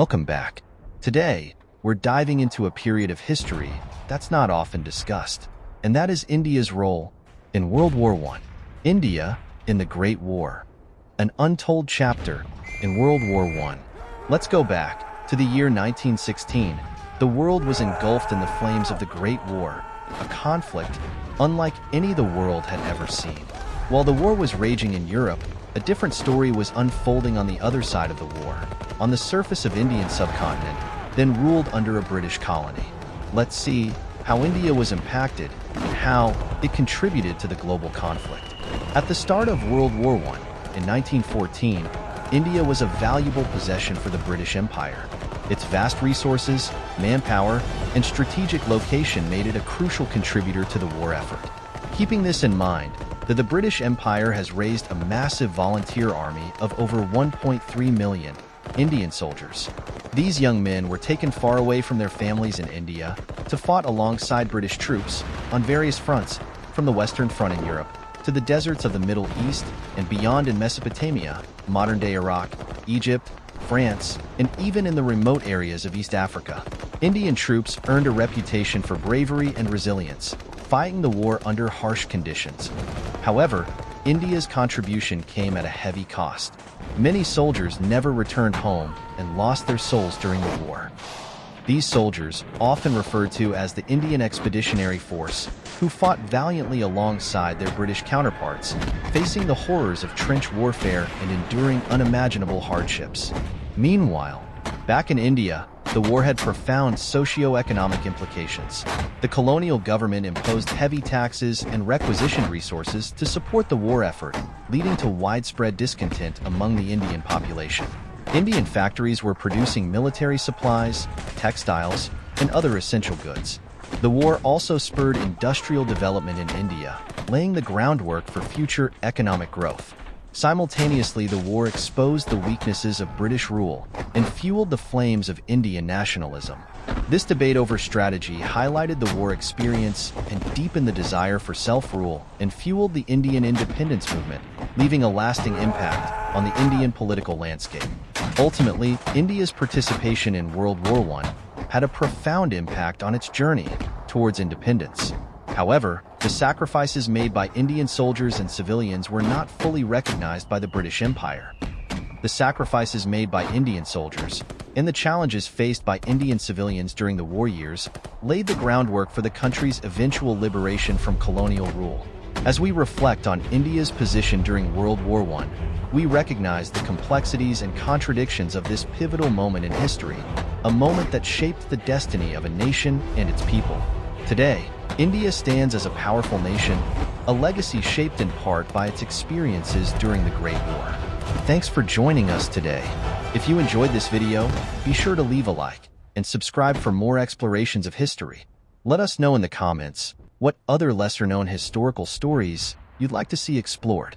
Welcome back. Today, we're diving into a period of history that's not often discussed, and that is India's role in World War I. India in the Great War, an untold chapter in World War I. Let's go back to the year 1916. The world was engulfed in the flames of the Great War, a conflict unlike any the world had ever seen. While the war was raging in Europe, a different story was unfolding on the other side of the war, on the surface of Indian subcontinent, then ruled under a British colony. Let's see how India was impacted and how it contributed to the global conflict. At the start of World War I, in 1914, India was a valuable possession for the British Empire. Its vast resources, manpower, and strategic location made it a crucial contributor to the war effort. Keeping this in mind, the British Empire has raised a massive volunteer army of over 1.3 million Indian soldiers. These young men were taken far away from their families in India to fight alongside British troops on various fronts, from the Western Front in Europe to the deserts of the Middle East and beyond in Mesopotamia, modern-day Iraq, Egypt, France, and even in the remote areas of East Africa. Indian troops earned a reputation for bravery and resilience, fighting the war under harsh conditions. However, India's contribution came at a heavy cost. Many soldiers never returned home and lost their souls during the war. These soldiers, often referred to as the Indian Expeditionary Force, who fought valiantly alongside their British counterparts, facing the horrors of trench warfare and enduring unimaginable hardships. Meanwhile, back in India, the war had profound socio-economic implications. The colonial government imposed heavy taxes and requisitioned resources to support the war effort, leading to widespread discontent among the Indian population. Indian factories were producing military supplies, textiles, and other essential goods. The war also spurred industrial development in India, laying the groundwork for future economic growth. Simultaneously, the war exposed the weaknesses of British rule and fueled the flames of Indian nationalism. This debate over strategy highlighted the war experience and deepened the desire for self-rule and fueled the Indian independence movement, leaving a lasting impact on the Indian political landscape. Ultimately, India's participation in World War I had a profound impact on its journey towards independence. However, the sacrifices made by Indian soldiers and civilians were not fully recognized by the British Empire. The sacrifices made by Indian soldiers and the challenges faced by Indian civilians during the war years laid the groundwork for the country's eventual liberation from colonial rule. As we reflect on India's position during World War I, we recognize the complexities and contradictions of this pivotal moment in history, a moment that shaped the destiny of a nation and its people. Today, India stands as a powerful nation, a legacy shaped in part by its experiences during the Great War. Thanks for joining us today. If you enjoyed this video, be sure to leave a like and subscribe for more explorations of history. Let us know in the comments what other lesser-known historical stories you'd like to see explored.